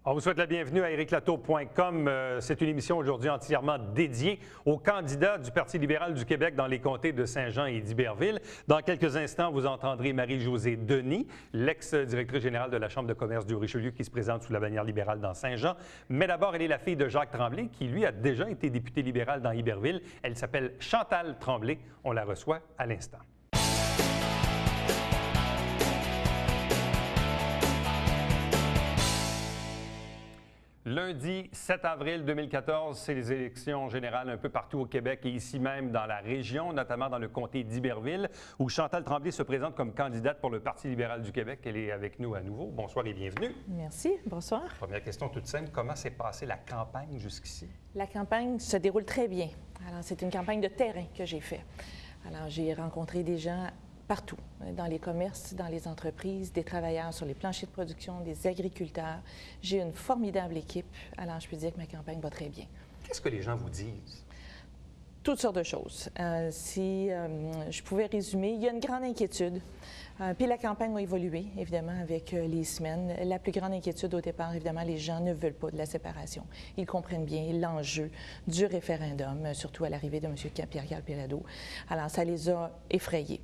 On vous souhaite la bienvenue à ericlatour.com. C'est une émission aujourd'hui entièrement dédiée aux candidats du Parti libéral du Québec dans les comtés de Saint-Jean et d'Iberville. Dans quelques instants, vous entendrez Marie-Josée Denis, l'ex-directrice générale de la Chambre de commerce du Richelieu qui se présente sous la bannière libérale dans Saint-Jean. Mais d'abord, elle est la fille de Jacques Tremblay qui, lui, a déjà été député libéral dans Iberville. Elle s'appelle Chantal Tremblay. On la reçoit à l'instant. Lundi 7 avril 2014, c'est les élections générales un peu partout au Québec et ici même dans la région, notamment dans le comté d'Iberville, où Chantal Tremblay se présente comme candidate pour le Parti libéral du Québec. Elle est avec nous à nouveau. Bonsoir et bienvenue. Merci. Bonsoir. Première question toute simple. Comment s'est passée la campagne jusqu'ici? La campagne se déroule très bien. Alors, c'est une campagne de terrain que j'ai faite. Alors, j'ai rencontré des gens partout, dans les commerces, dans les entreprises, des travailleurs sur les planchers de production, des agriculteurs. J'ai une formidable équipe. Alors, je peux dire que ma campagne va très bien. Qu'est-ce que les gens vous disent? Toutes sortes de choses. Si je pouvais résumer, il y a une grande inquiétude. Puis la campagne a évolué, évidemment, avec les semaines. La plus grande inquiétude au départ, évidemment, les gens ne veulent pas de la séparation. Ils comprennent bien l'enjeu du référendum, surtout à l'arrivée de M. Pierre-Carl Péladeau. Alors, ça les a effrayés.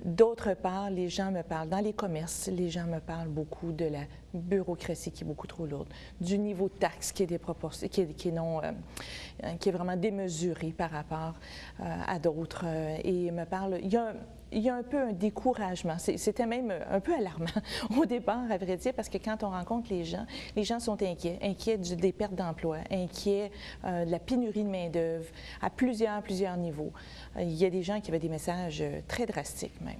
D'autre part, les gens me parlent, dans les commerces, les gens me parlent beaucoup de la bureaucratie qui est beaucoup trop lourde, du niveau de taxe qui est, qui est vraiment démesuré par rapport à d'autres. Et me parlent, il y a un peu un découragement. C'était même un peu alarmant au départ, à vrai dire, parce que quand on rencontre les gens sont inquiets des pertes d'emploi, inquiets de la pénurie de main-d'œuvre à plusieurs niveaux. Il y a des gens qui avaient des messages très drastiques même.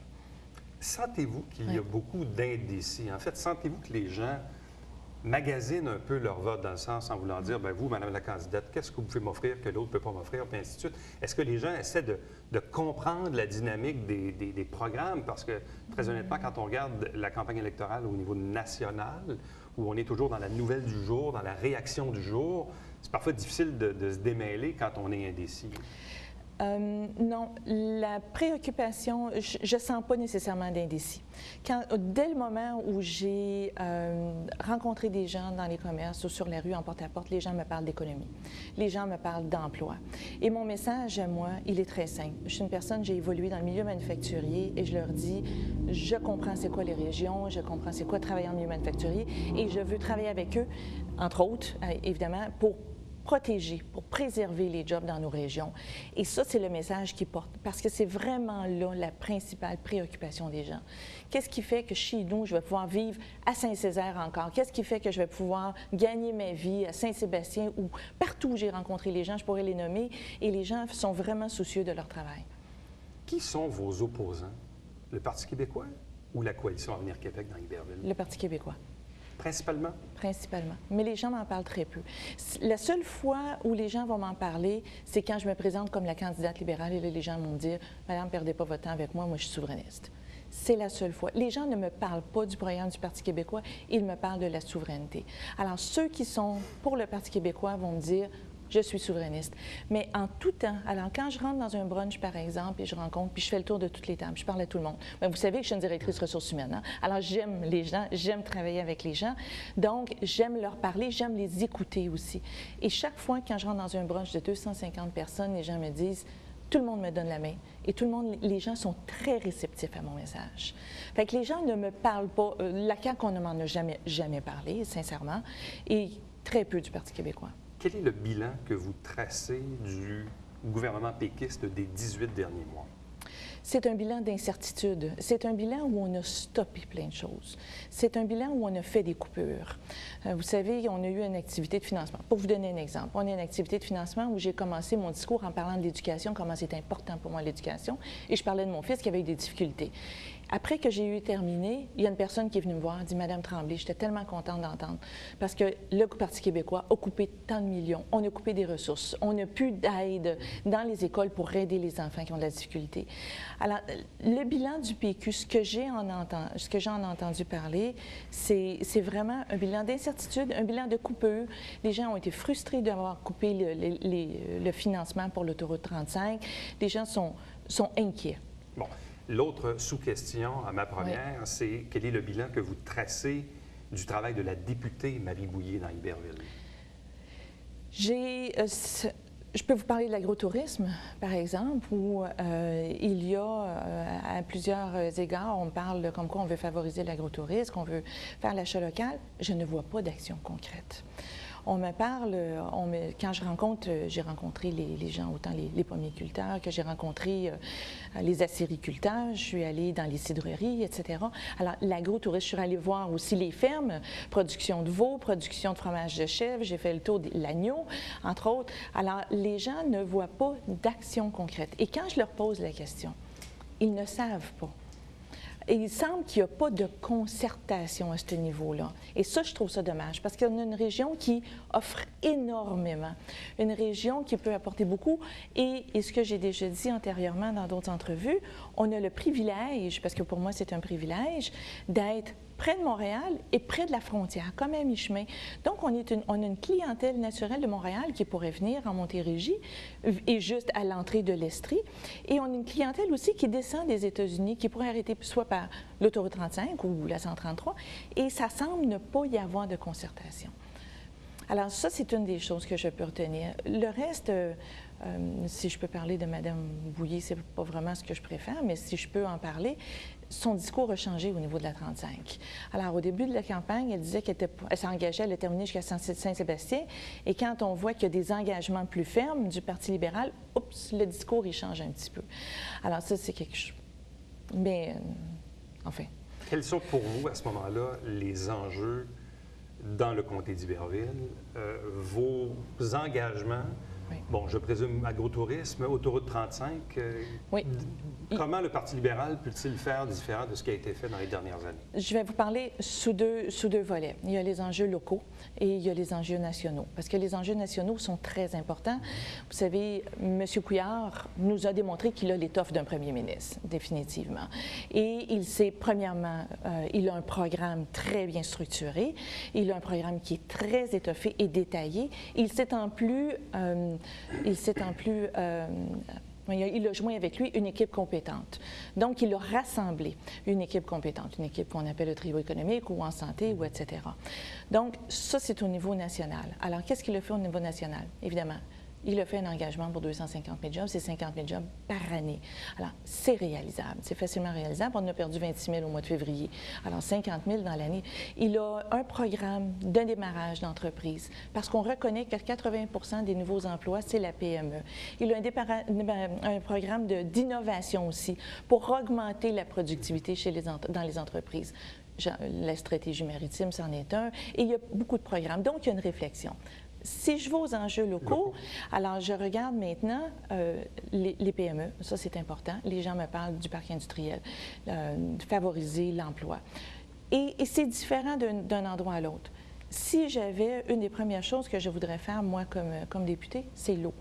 Sentez-vous qu'il y a beaucoup d'indécis? En fait, sentez-vous que les gens magasinent un peu leur vote dans le sens en voulant dire, bien vous, madame la candidate, qu'est-ce que vous pouvez m'offrir que l'autre ne peut pas m'offrir, puis ainsi de suite. Est-ce que les gens essaient de comprendre la dynamique des programmes? Parce que, très honnêtement, quand on regarde la campagne électorale au niveau national, où on est toujours dans la nouvelle du jour, dans la réaction du jour, c'est parfois difficile de se démêler quand on est indécis. Non, la préoccupation, je ne sens pas nécessairement d'indécis. Dès le moment où j'ai rencontré des gens dans les commerces ou sur la rue en porte-à-porte, les gens me parlent d'économie, les gens me parlent d'emploi. Et mon message à moi, il est très simple. Je suis une personne, j'ai évolué dans le milieu manufacturier et je leur dis, je comprends c'est quoi les régions, je comprends c'est quoi travailler en milieu manufacturier et je veux travailler avec eux, entre autres, évidemment, pour protéger, pour préserver les jobs dans nos régions. Et ça, c'est le message qu'ils portent, parce que c'est vraiment là la principale préoccupation des gens. Qu'est-ce qui fait que chez nous, je vais pouvoir vivre à Saint-Césaire encore? Qu'est-ce qui fait que je vais pouvoir gagner ma vie à Saint-Sébastien ou partout où j'ai rencontré les gens, je pourrais les nommer, et les gens sont vraiment soucieux de leur travail. Qui sont vos opposants? Le Parti québécois ou la Coalition Avenir Québec dans Iberville? Le Parti québécois. Principalement? Principalement. Mais les gens m'en parlent très peu. La seule fois où les gens vont m'en parler, c'est quand je me présente comme la candidate libérale et là, les gens vont me dire « Madame, perdez pas votre temps avec moi, moi je suis souverainiste ». C'est la seule fois. Les gens ne me parlent pas du programme du Parti québécois, ils me parlent de la souveraineté. Alors, ceux qui sont pour le Parti québécois vont me dire « Je suis souverainiste ». Mais en tout temps, alors quand je rentre dans un brunch, par exemple, et je rencontre, puis je fais le tour de toutes les tables, je parle à tout le monde. Bien, vous savez que je suis une directrice ressources humaines. Hein? Alors, j'aime les gens, j'aime travailler avec les gens. Donc, j'aime leur parler, j'aime les écouter aussi. Et chaque fois, quand je rentre dans un brunch de 250 personnes, les gens me disent « Tout le monde me donne la main ». Et tout le monde, les gens sont très réceptifs à mon message. Fait que les gens ne me parlent pas. La CAQ, on ne m'en a jamais parlé, sincèrement, et très peu du Parti québécois. Quel est le bilan que vous tracez du gouvernement péquiste des 18 derniers mois? C'est un bilan d'incertitude. C'est un bilan où on a stoppé plein de choses. C'est un bilan où on a fait des coupures. Vous savez, on a eu une activité de financement. Pour vous donner un exemple, on a une activité de financement où j'ai commencé mon discours en parlant de l'éducation, comment c'est important pour moi l'éducation, et je parlais de mon fils qui avait eu des difficultés. Après que j'ai eu terminé, il y a une personne qui est venue me voir et dit « Madame Tremblay, j'étais tellement contente d'entendre parce que le Parti québécois a coupé tant de millions, on a coupé des ressources, on n'a plus d'aide dans les écoles pour aider les enfants qui ont de la difficulté. » Alors, le bilan du PQ, ce que j'en ai entendu parler, c'est vraiment un bilan d'incertitude, un bilan de coupure. Les gens ont été frustrés d'avoir coupé le financement pour l'autoroute 35. Les gens sont inquiets. Bon. L'autre sous-question à ma première, c'est quel est le bilan que vous tracez du travail de la députée Marie Bouillé dans Iberville? Je peux vous parler de l'agrotourisme, par exemple, où il y a, à plusieurs égards, on parle comme quoi on veut favoriser l'agrotourisme, qu'on veut faire l'achat local. Je ne vois pas d'action concrète. On me parle, quand j'ai rencontré les gens, autant les pommiculteurs que j'ai rencontré les acériculteurs, je suis allée dans les cidreries, etc. Alors, l'agrotourisme, je suis allée voir aussi les fermes, production de veau, production de fromage de chèvre, j'ai fait le tour de l'agneau, entre autres. Alors, les gens ne voient pas d'action concrète. Et quand je leur pose la question, ils ne savent pas. Et il semble qu'il n'y a pas de concertation à ce niveau-là. Et ça, je trouve ça dommage, parce qu'on a une région qui offre énormément, une région qui peut apporter beaucoup. Et ce que j'ai déjà dit antérieurement dans d'autres entrevues, on a le privilège, parce que pour moi, c'est un privilège, d'être près de Montréal et près de la frontière, comme à mi-chemin. Donc, on a une clientèle naturelle de Montréal qui pourrait venir en Montérégie et juste à l'entrée de l'Estrie. Et on a une clientèle aussi qui descend des États-Unis, qui pourrait arrêter soit par l'autoroute 35 ou la 133. Et ça semble ne pas y avoir de concertation. Alors ça, c'est une des choses que je peux retenir. Le reste, si je peux parler de Mme Bouillé, c'est pas vraiment ce que je préfère, mais si je peux en parler, son discours a changé au niveau de la 35. Alors, au début de la campagne, elle disait qu'elle s'engageait à le terminer jusqu'à Saint-Sébastien. Et quand on voit qu'il y a des engagements plus fermes du Parti libéral, oups, le discours, il change un petit peu. Alors ça, c'est quelque chose. Mais, enfin. Quels sont pour vous, à ce moment-là, les enjeux dans le comté d'Iberville, vos engagements? Oui. Bon, je présume agrotourisme, autoroute 35. Oui. Comment le Parti libéral peut-il faire différent de ce qui a été fait dans les dernières années? Je vais vous parler sous deux volets. Il y a les enjeux locaux et il y a les enjeux nationaux. Parce que les enjeux nationaux sont très importants. Vous savez, M. Couillard nous a démontré qu'il a l'étoffe d'un premier ministre, définitivement. Et il sait, premièrement, il a un programme très bien structuré. Il a un programme qui est très étoffé et détaillé. Il s'étend plus... il a joint avec lui une équipe compétente. Donc, il a rassemblé une équipe compétente, une équipe qu'on appelle le trio économique ou en santé, ou etc. Donc, ça, c'est au niveau national. Alors, qu'est-ce qu'il a fait au niveau national? Évidemment, il a fait un engagement pour 250 000 jobs, c'est 50 000 jobs par année. Alors, c'est réalisable, c'est facilement réalisable. On a perdu 26 000 au mois de février. Alors, 50 000 dans l'année. Il a un programme de démarrage d'entreprise parce qu'on reconnaît que 80 des nouveaux emplois, c'est la PME. Il a un programme d'innovation aussi pour augmenter la productivité dans les entreprises. La stratégie maritime, c'en est un. Et il y a beaucoup de programmes. Donc, il y a une réflexion. Si je vais aux enjeux locaux, alors je regarde maintenant les PME, ça c'est important. Les gens me parlent du parc industriel, de favoriser l'emploi. Et c'est différent d'un endroit à l'autre. Si j'avais une des premières choses que je voudrais faire, moi, comme députée, c'est l'eau.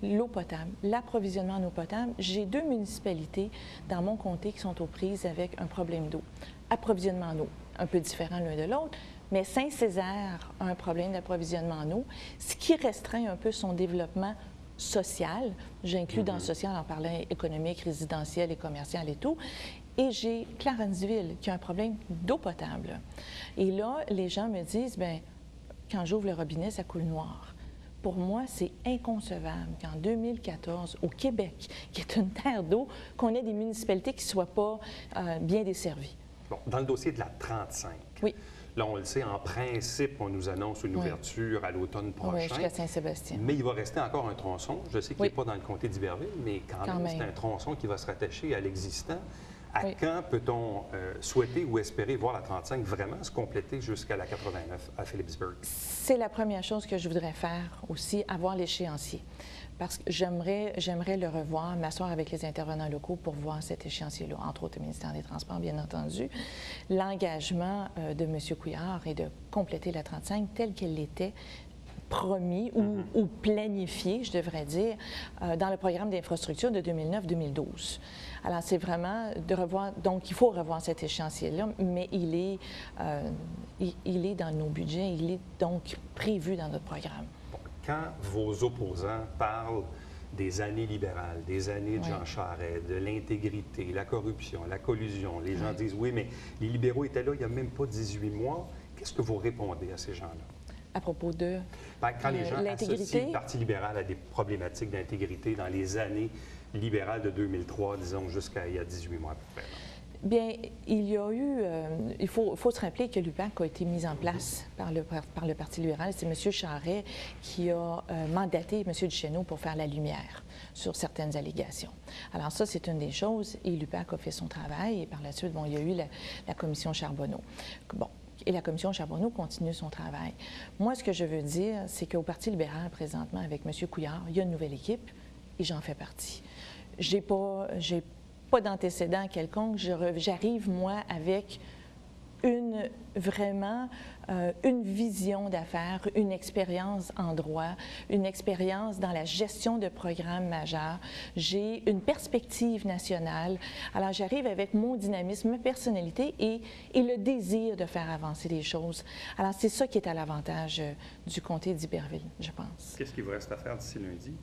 L'eau potable, l'approvisionnement en eau potable. J'ai 2 municipalités dans mon comté qui sont aux prises avec un problème d'eau. Approvisionnement en eau, un peu différent l'un de l'autre. Mais Saint-Césaire a un problème d'approvisionnement en eau, ce qui restreint un peu son développement social. J'inclus dans le social en parlant économique, résidentiel et commercial et tout. Et j'ai Clarenceville qui a un problème d'eau potable. Et là, les gens me disent, bien, quand j'ouvre le robinet, ça coule noir. Pour moi, c'est inconcevable qu'en 2014, au Québec, qui est une terre d'eau, qu'on ait des municipalités qui ne soient pas bien desservies. Bon, dans le dossier de la 35. Oui. Là, on le sait, en principe, on nous annonce une ouverture à l'automne prochain. Oui, jusqu'à Saint-Sébastien. Mais il va rester encore un tronçon. Je sais qu'il n'est pas dans le comté d'Iberville, mais quand même, c'est un tronçon qui va se rattacher à l'existant. À quand peut-on souhaiter ou espérer voir la 35 vraiment se compléter jusqu'à la 89 à Phillipsburg? C'est la première chose que je voudrais faire aussi, avoir l'échéancier. Parce que j'aimerais le revoir, m'asseoir avec les intervenants locaux pour voir cet échéancier-là, entre autres le ministère des Transports, bien entendu. L'engagement de M. Couillard est de compléter la 35 telle qu'elle l'était promis ou planifié, je devrais dire, dans le programme d'infrastructure de 2009-2012. Alors, c'est vraiment de revoir... Donc, il faut revoir cet échéancier-là, mais il est dans nos budgets, il est donc prévu dans notre programme. Quand vos opposants parlent des années libérales, des années de Jean Charest, de l'intégrité, la corruption, la collusion, les gens disent « oui, mais les libéraux étaient là il n'y a même pas 18 mois ». Qu'est-ce que vous répondez à ces gens-là? À propos de Quand les gens l'intégrité. associent le Parti libéral à des problématiques d'intégrité dans les années libérales de 2003, disons, jusqu'à il y a 18 mois à peu près. Bien, il y a eu... il faut se rappeler que l'UPAC a été mise en place par le Parti libéral. C'est M. Charest qui a mandaté M. Duchesneau pour faire la lumière sur certaines allégations. Alors ça, c'est une des choses. Et l'UPAC a fait son travail. Et par la suite, bon, il y a eu la commission Charbonneau. Bon. Et la commission Charbonneau continue son travail. Moi, ce que je veux dire, c'est qu'au Parti libéral, présentement, avec M. Couillard, il y a une nouvelle équipe et j'en fais partie. J'ai pas d'antécédent quelconque. J'arrive, moi, avec vraiment une vision d'affaires, une expérience en droit, une expérience dans la gestion de programmes majeurs. J'ai une perspective nationale. Alors, j'arrive avec mon dynamisme, ma personnalité et le désir de faire avancer les choses. Alors, c'est ça qui est à l'avantage du comté d'Iberville, je pense. Qu'est-ce qu'il vous reste à faire d'ici lundi?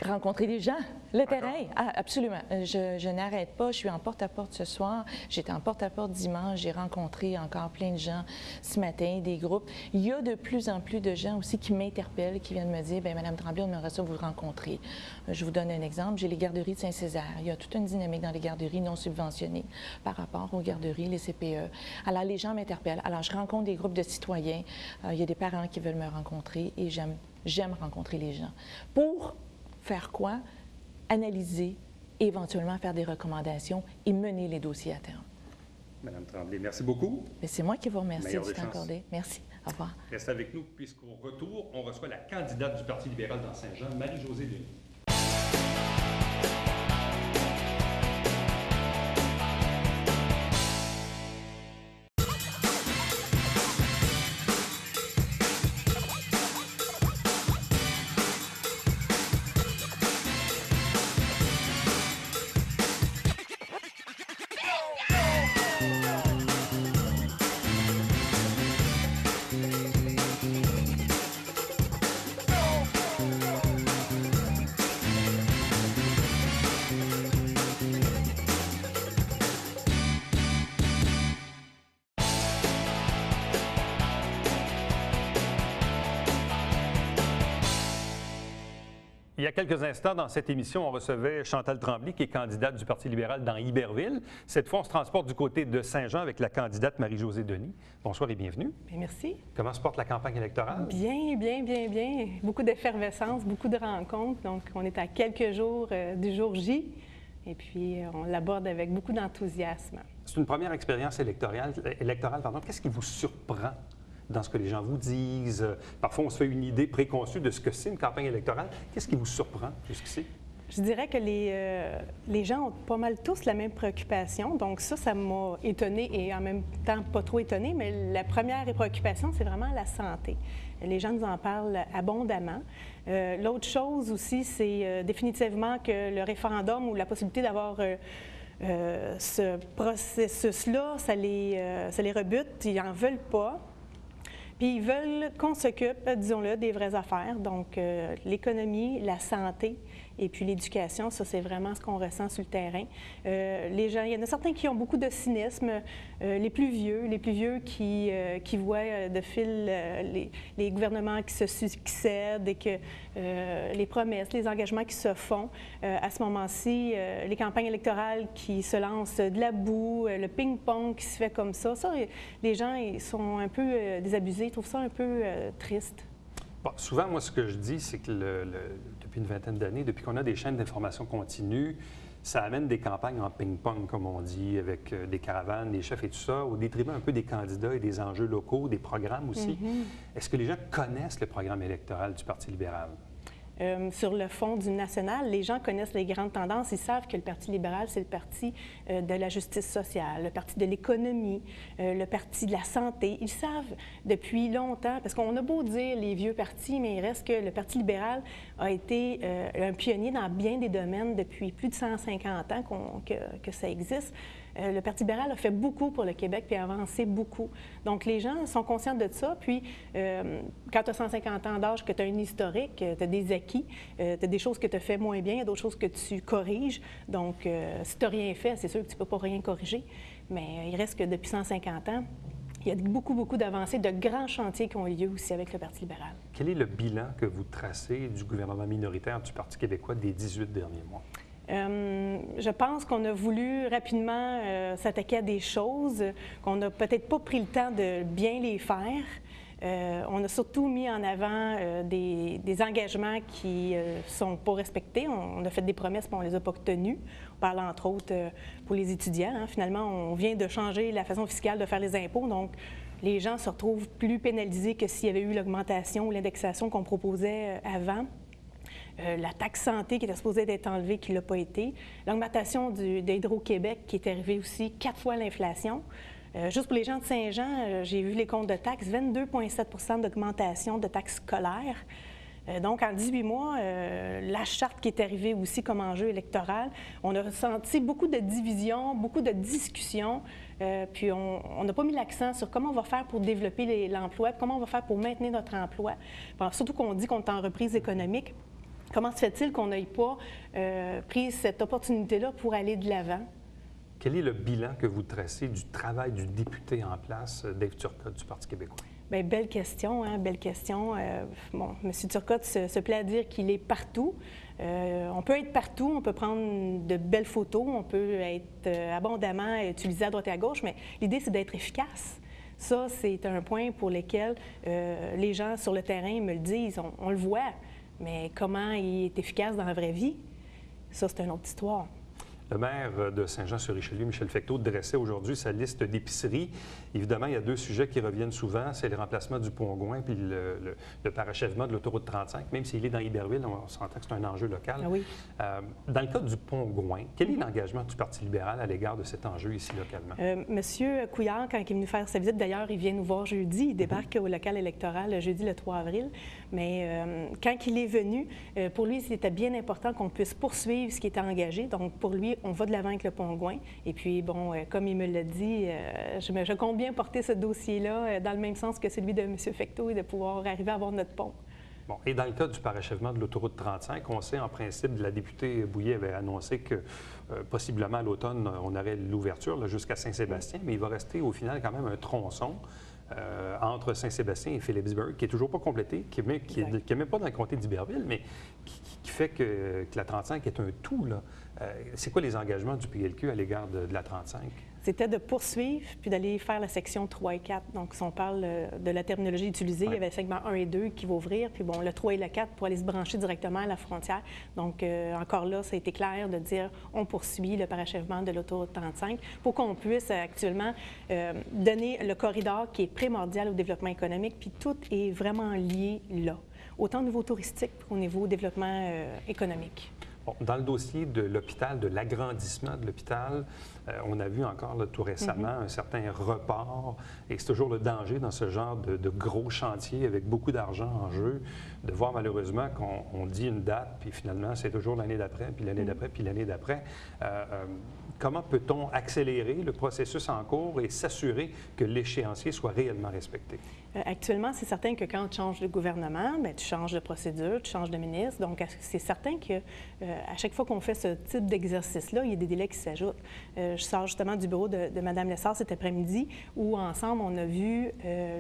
Rencontrer les gens, le terrain. Ah, absolument. Je n'arrête pas. Je suis en porte-à-porte ce soir. J'étais en porte-à-porte dimanche. J'ai rencontré encore plein de gens ce matin, des groupes. Il y a de plus en plus de gens aussi qui m'interpellent, qui viennent me dire, bien, Mme Tremblay, on aimerait ça vous rencontrer. Je vous donne un exemple. J'ai les garderies de Saint-Césaire. Il y a toute une dynamique dans les garderies non subventionnées par rapport aux garderies, les CPE. Alors, les gens m'interpellent. Alors, je rencontre des groupes de citoyens. Il y a des parents qui veulent me rencontrer et j'aime rencontrer les gens. Pour faire quoi? Analyser, éventuellement faire des recommandations et mener les dossiers à terme. Madame Tremblay, merci beaucoup. C'est moi qui vous remercie du temps accordé. Merci. Au revoir. Restez avec nous puisqu'au retour, on reçoit la candidate du Parti libéral dans Saint-Jean, Marie-Josée Denis. Il y a quelques instants, dans cette émission, on recevait Chantal Tremblay, qui est candidate du Parti libéral dans Iberville. Cette fois, on se transporte du côté de Saint-Jean avec la candidate Marie-Josée Denis. Bonsoir et bienvenue. Bien, merci. Comment se porte la campagne électorale? Bien, bien, bien, bien. Beaucoup d'effervescence, beaucoup de rencontres. Donc, on est à quelques jours du jour J. Et puis, on l'aborde avec beaucoup d'enthousiasme. C'est une première expérience électorale. Qu'est-ce qui vous surprend dans ce que les gens vous disent? Parfois, on se fait une idée préconçue de ce que c'est une campagne électorale. Qu'est-ce qui vous surprend jusqu'ici? Je dirais que les gens ont pas mal tous la même préoccupation. Donc ça m'a étonnée et en même temps pas trop étonnée, mais la première préoccupation, c'est vraiment la santé. Les gens nous en parlent abondamment. L'autre chose aussi, c'est définitivement que le référendum ou la possibilité d'avoir ce processus-là, ça les rebute, ils n'en veulent pas. Puis ils veulent qu'on s'occupe, disons-le, des vraies affaires, donc l'économie, la santé et puis l'éducation, ça c'est vraiment ce qu'on ressent sur le terrain. Les gens, il y en a certains qui ont beaucoup de cynisme, les plus vieux qui voient de fil les gouvernements qui se succèdent et que les promesses, les engagements qui se font. À ce moment-ci, les campagnes électorales qui se lancent de la boue, le ping-pong qui se fait comme ça, les gens ils sont un peu désabusés, ils trouvent ça un peu triste. Bon, souvent, moi, ce que je dis, c'est que depuis une vingtaine d'années, depuis qu'on a des chaînes d'information continue, ça amène des campagnes en ping-pong, comme on dit, avec des caravanes, des chefs et tout ça, au détriment un peu des candidats et des enjeux locaux, des programmes aussi. Est-ce que les gens connaissent le programme électoral du Parti libéral? Sur le fond du national, les gens connaissent les grandes tendances. Ils savent que le Parti libéral, c'est le parti de la justice sociale, le parti de l'économie, le parti de la santé. Ils savent depuis longtemps, parce qu'on a beau dire les vieux partis, mais il reste que le Parti libéral a été un pionnier dans bien des domaines depuis plus de 150 ans que ça existe. Le Parti libéral a fait beaucoup pour le Québec puis a avancé beaucoup. Donc, les gens sont conscients de ça. Puis, quand tu as 150 ans d'âge, que tu as un historique, tu as des acquis, tu as des choses que tu as fait moins bien, d'autres choses que tu corriges. Donc, si tu n'as rien fait, c'est sûr que tu ne peux pas rien corriger. Mais il reste que depuis 150 ans, Il y a beaucoup, beaucoup d'avancées, de grands chantiers qui ont lieu aussi avec le Parti libéral. Quel est le bilan que vous tracez du gouvernement minoritaire du Parti québécois des 18 derniers mois? Je pense qu'on a voulu rapidement s'attaquer à des choses, qu'on n'a peut-être pas pris le temps de bien les faire. On a surtout mis en avant des engagements qui ne sont pas respectés. On a fait des promesses, mais on ne les a pas tenues. On parle entre autres pour les étudiants. Hein. Finalement, on vient de changer la façon fiscale de faire les impôts. Donc, les gens se retrouvent plus pénalisés que s'il y avait eu l'augmentation ou l'indexation qu'on proposait avant. La taxe santé qui était supposée d'être enlevée, qui ne l'a pas été. L'augmentation d'Hydro-Québec qui est arrivée aussi 4 fois l'inflation. Juste pour les gens de Saint-Jean, j'ai vu les comptes de taxes, 22,7 d'augmentation de taxes scolaires. Donc, en 18 mois, la charte qui est arrivée aussi comme enjeu électoral, on a ressenti beaucoup de divisions, beaucoup de discussions, puis on n'a pas mis l'accent sur comment on va faire pour développer l'emploi, comment on va faire pour maintenir notre emploi. Bon, surtout qu'on dit qu'on est en reprise économique. Comment se fait-il qu'on n'ait pas pris cette opportunité-là pour aller de l'avant? Quel est le bilan que vous tracez du travail du député en place, Dave Turcotte, du Parti québécois? Bien, belle question, hein, belle question. Bon, M. Turcotte se plaît à dire qu'il est partout. On peut être partout, on peut prendre de belles photos, on peut être abondamment utilisé à droite et à gauche, mais l'idée, c'est d'être efficace. Ça, c'est un point pour lequel les gens sur le terrain me le disent. On le voit. Mais comment il est efficace dans la vraie vie, ça, c'est une autre histoire. Le maire de Saint-Jean-sur-Richelieu, Michel Fecteau, dressait aujourd'hui sa liste d'épiceries. Évidemment, il y a 2 sujets qui reviennent souvent, c'est le remplacement du pont-Gouin puis le parachèvement de l'autoroute 35. Même s'il est dans Iberville, on s'entend que c'est un enjeu local. Ah oui. Dans le cas du pont-Gouin, quel est l'engagement du Parti libéral à l'égard de cet enjeu ici localement? Monsieur Couillard, quand il est venu faire sa visite, d'ailleurs, il vient nous voir jeudi, il débarque au local électoral jeudi le 3 avril, mais quand il est venu, pour lui, c'était bien important qu'on puisse poursuivre ce qui était engagé. Donc, pour lui, on va de l'avant avec le pont-Gouin. Et puis, bon, comme il me l'a dit, je compte bien porter ce dossier-là dans le même sens que celui de M. Fecteau et de pouvoir arriver à avoir notre pont. Bon, et dans le cas du parachèvement de l'autoroute 35, on sait en principe, la députée Bouillet avait annoncé que possiblement à l'automne, on aurait l'ouverture jusqu'à Saint-Sébastien, mais il va rester au final quand même un tronçon entre Saint-Sébastien et Phillipsburg, qui n'est toujours pas complété, qui n'est même pas dans le comté d'Iberville, mais qui fait que la 35 est un tout. C'est quoi les engagements du PLQ à l'égard de la 35? C'était de poursuivre puis d'aller faire la section 3 et 4. Donc, si on parle de la terminologie utilisée, il y avait le segment 1 et 2 qui va ouvrir, puis bon, le 3 et le 4 pour aller se brancher directement à la frontière. Donc, encore là, ça a été clair de dire on poursuit le parachèvement de l'autoroute 35 pour qu'on puisse actuellement donner le corridor qui est primordial au développement économique, puis tout est vraiment lié là, autant au niveau touristique qu'au niveau développement économique. Bon, dans le dossier de l'hôpital, de l'agrandissement de l'hôpital, on a vu encore tout récemment un certain report, et c'est toujours le danger dans ce genre de gros chantier avec beaucoup d'argent en jeu, de voir malheureusement qu'on dit une date, puis finalement c'est toujours l'année d'après, puis l'année d'après, puis l'année d'après. Comment peut-on accélérer le processus en cours et s'assurer que l'échéancier soit réellement respecté? Actuellement, c'est certain que quand tu changes de gouvernement, bien, tu changes de procédure, tu changes de ministre. Donc, c'est certain que à chaque fois qu'on fait ce type d'exercice-là, il y a des délais qui s'ajoutent. Je sors justement du bureau de Mme Lessard cet après-midi où, ensemble, on a vu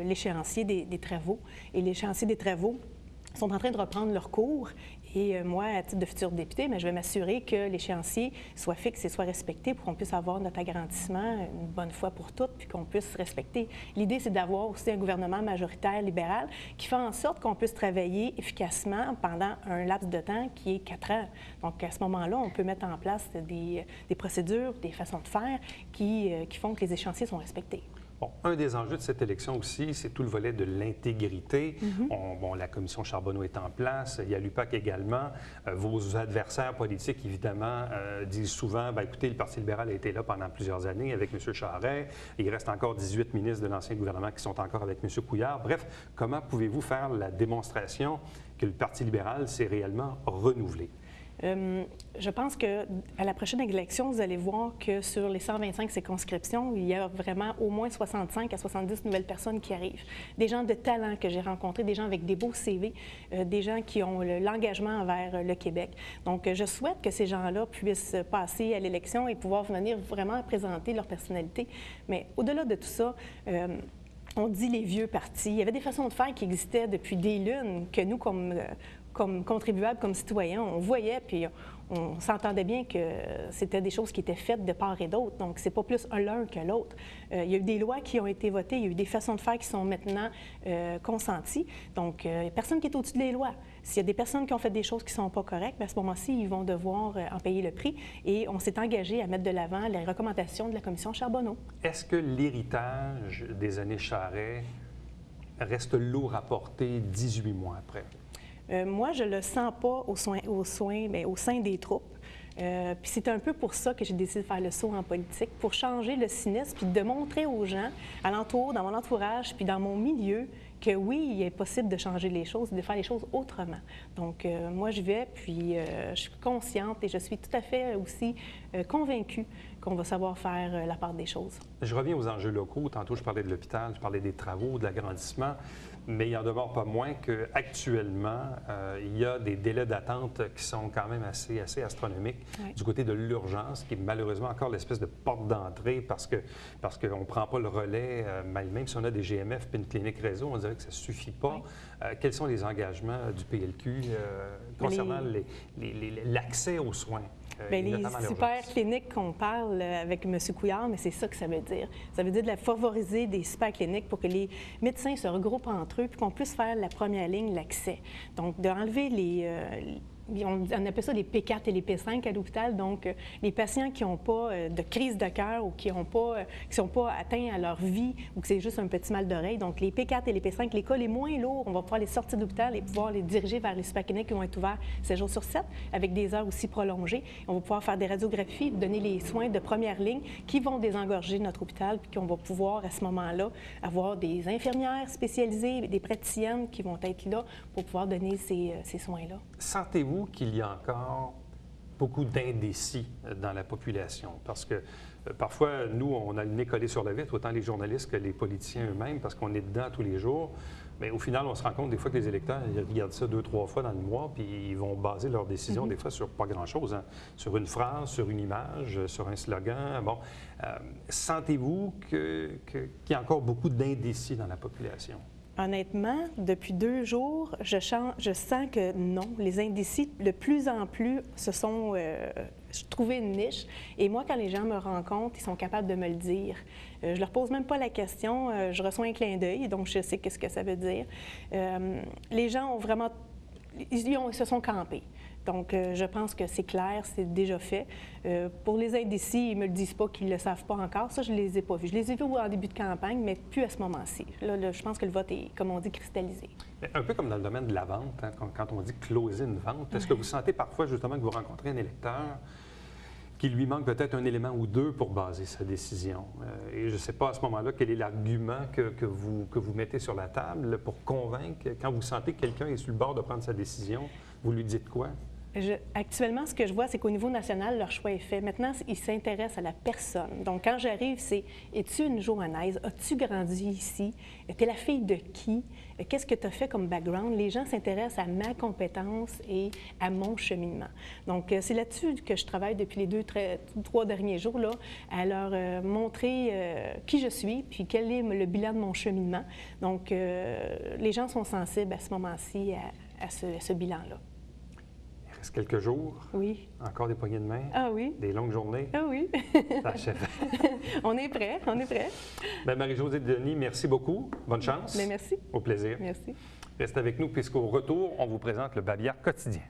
l'échéancier des travaux. Et l'échéancier des travaux sont en train de reprendre leur cours. Et moi, à titre de futur député, je vais m'assurer que l'échéancier soit fixe et soit respecté pour qu'on puisse avoir notre agrandissement une bonne fois pour toutes, puis qu'on puisse respecter. L'idée, c'est d'avoir aussi un gouvernement majoritaire libéral qui fait en sorte qu'on puisse travailler efficacement pendant un laps de temps qui est 4 ans. Donc, à ce moment-là, on peut mettre en place des procédures, des façons de faire qui font que les échéanciers sont respectés. Bon, un des enjeux de cette élection aussi, c'est tout le volet de l'intégrité. La commission Charbonneau est en place. Il y a l'UPAC également. Vos adversaires politiques, évidemment, disent souvent, écoutez, le Parti libéral a été là pendant plusieurs années avec M. Charest. Il reste encore 18 ministres de l'ancien gouvernement qui sont encore avec M. Couillard. Bref, comment pouvez-vous faire la démonstration que le Parti libéral s'est réellement renouvelé? Je pense qu'à la prochaine élection, vous allez voir que sur les 125 circonscriptions, il y a vraiment au moins 65 à 70 nouvelles personnes qui arrivent. Des gens de talent que j'ai rencontrés, des gens avec des beaux CV, des gens qui ont l'engagement envers le Québec. Donc, je souhaite que ces gens-là puissent passer à l'élection et pouvoir venir vraiment présenter leur personnalité. Mais au-delà de tout ça, on dit les vieux partis. Il y avait des façons de faire qui existaient depuis des lunes que nous, comme contribuables, comme citoyens, on voyait, puis on s'entendait bien que c'était des choses qui étaient faites de part et d'autre. Donc, c'est pas plus l'un que l'autre. Il y a eu des lois qui ont été votées, il y a eu des façons de faire qui sont maintenant consenties. Donc, il n'y a personne qui est au-dessus des lois. S'il y a des personnes qui ont fait des choses qui ne sont pas correctes, bien, à ce moment-ci, ils vont devoir en payer le prix. Et on s'est engagé à mettre de l'avant les recommandations de la commission Charbonneau. Est-ce que l'héritage des années Charest reste lourd à porter 18 mois après? Moi, je ne le sens pas au sein des troupes. Puis c'est un peu pour ça que j'ai décidé de faire le saut en politique, pour changer le cynisme, puis de montrer aux gens alentour, dans mon entourage, puis dans mon milieu, que oui, il est possible de changer les choses, de faire les choses autrement. Donc, moi, je vais, puis je suis consciente et je suis tout à fait aussi convaincue qu'on va savoir faire la part des choses. Je reviens aux enjeux locaux. Tantôt, je parlais de l'hôpital, je parlais des travaux, de l'agrandissement, mais il n'en demeure pas moins qu'actuellement, il y a des délais d'attente qui sont quand même assez astronomiques du côté de l'urgence, qui est malheureusement encore l'espèce de porte d'entrée parce qu'on ne prend pas le relais, même si on a des GMF puis une clinique réseau, on dirait que ça ne suffit pas. Quels sont les engagements du PLQ concernant l'accès aux soins? Bien, les super cliniques qu'on parle avec M. Couillard, mais c'est ça que ça veut dire. Ça veut dire de favoriser des super cliniques pour que les médecins se regroupent entre eux puis qu'on puisse faire la première ligne, l'accès. Donc, d'enlever on appelle ça les P4 et les P5 à l'hôpital. Donc, les patients qui n'ont pas de crise de cœur ou qui ne sont pas atteints à leur vie ou que c'est juste un petit mal d'oreille. Donc, les P4 et les P5, les cas les moins lourds, on va pouvoir les sortir de l'hôpital et pouvoir les diriger vers les super-cliniques qui vont être ouverts 7 jours sur 7 avec des heures aussi prolongées. On va pouvoir faire des radiographies, donner les soins de première ligne qui vont désengorger notre hôpital puis qu'on va pouvoir, à ce moment-là, avoir des infirmières spécialisées, des praticiennes qui vont être là pour pouvoir donner ces soins-là. Sentez-vous qu'il y a encore beaucoup d'indécis dans la population? Parce que parfois, nous, on a le nez collé sur la vitre, autant les journalistes que les politiciens eux-mêmes, parce qu'on est dedans tous les jours. Mais au final, on se rend compte des fois que les électeurs, ils regardent ça 2-3 fois dans le mois, puis ils vont baser leurs décisions des fois sur pas grand-chose, hein, sur une phrase, sur une image, sur un slogan. Bon, sentez-vous qu'il y a encore beaucoup d'indécis dans la population? Honnêtement, depuis 2 jours, je sens que non. Les indécis, de plus en plus, se sont trouvé une niche. Et moi, quand les gens me rencontrent, ils sont capables de me le dire. Je leur pose même pas la question. Je reçois un clin d'œil, donc je sais qu'est-ce que ça veut dire. Les gens ont vraiment... Ils se sont campés. Donc, je pense que c'est clair, c'est déjà fait. Pour les indécis, ils ne me le disent pas qu'ils ne le savent pas encore. Ça, je ne les ai pas vus. Je les ai vus en début de campagne, mais plus à ce moment-ci. Là, je pense que le vote est, comme on dit, cristallisé. Un peu comme dans le domaine de la vente, hein, quand on dit closer une vente, est-ce que vous sentez parfois justement que vous rencontrez un électeur qui lui manque peut-être un élément ou deux pour baser sa décision? Et je ne sais pas à ce moment-là quel est l'argument que vous mettez sur la table pour convaincre. Quand vous sentez que quelqu'un est sur le bord de prendre sa décision, vous lui dites quoi? Actuellement, ce que je vois, c'est qu'au niveau national, leur choix est fait. Maintenant, ils s'intéressent à la personne. Donc, quand j'arrive, c'est « Es-tu une Johannaise? As-tu grandi ici? T'es la fille de qui? Qu'est-ce que tu as fait comme background? » Les gens s'intéressent à ma compétence et à mon cheminement. Donc, c'est là-dessus que je travaille depuis les 3 derniers jours, là, à leur montrer qui je suis, puis quel est le bilan de mon cheminement. Donc, les gens sont sensibles à ce moment-ci à ce bilan-là. Il reste quelques jours. Oui. Encore des poignées de main. Ah oui. Des longues journées. Ah oui. Ça achève. On est prêt, on est prêt. Bien, Marie-Josée Denis, merci beaucoup. Bonne chance. Bien, merci. Au plaisir. Merci. Restez avec nous puisqu'au retour, on vous présente le Babillard quotidien.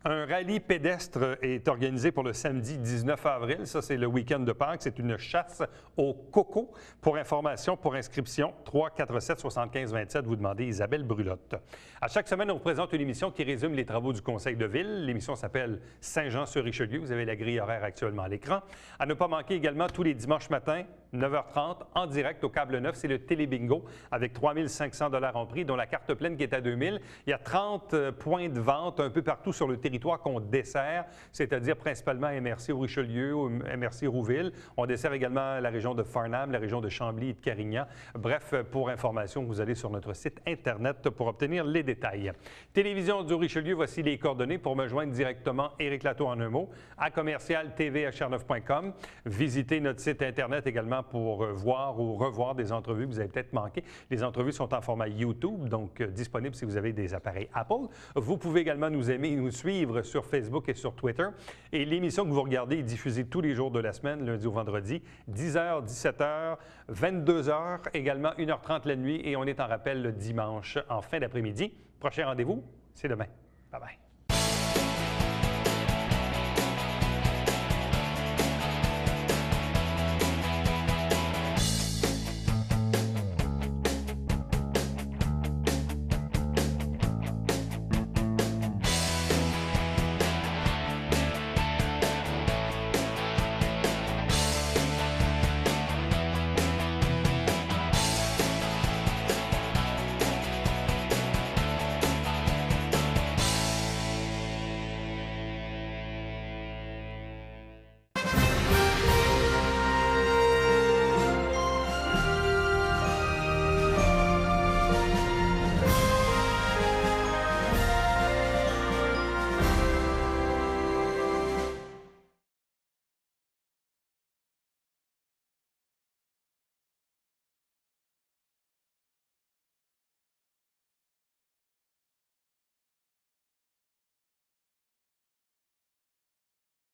Un rallye pédestre est organisé pour le samedi 19 avril. Ça, c'est le week-end de Pâques. C'est une chasse au coco. Pour information, pour inscription, 347-75-27, vous demandez Isabelle Brulotte. À chaque semaine, on vous présente une émission qui résume les travaux du Conseil de ville. L'émission s'appelle Saint-Jean-sur-Richelieu. Vous avez la grille horaire actuellement à l'écran. À ne pas manquer également tous les dimanches matins, 9h30, en direct au Câble 9. C'est le Télébingo avec 3 500 $ en prix, dont la carte pleine qui est à 2 000. Il y a 30 points de vente un peu partout sur le territoire qu'on dessert, c'est-à-dire principalement MRC au Richelieu, au MRC Rouville. On dessert également la région de Farnham, la région de Chambly et de Carignan. Bref, pour information, vous allez sur notre site Internet pour obtenir les détails. Télévision du Richelieu, voici les coordonnées pour me joindre directement, Éric Latour en un mot, à commercial-tv@hr9.com. Visitez notre site Internet également pour voir ou revoir des entrevues que vous avez peut-être manquées. Les entrevues sont en format YouTube, donc disponibles si vous avez des appareils Apple. Vous pouvez également nous aimer et nous suivre sur Facebook et sur Twitter. Et l'émission que vous regardez est diffusée tous les jours de la semaine, lundi au vendredi, 10h, 17h, 22h, également 1h30 la nuit, et on est en rappel le dimanche en fin d'après-midi. Prochain rendez-vous, c'est demain. Bye bye.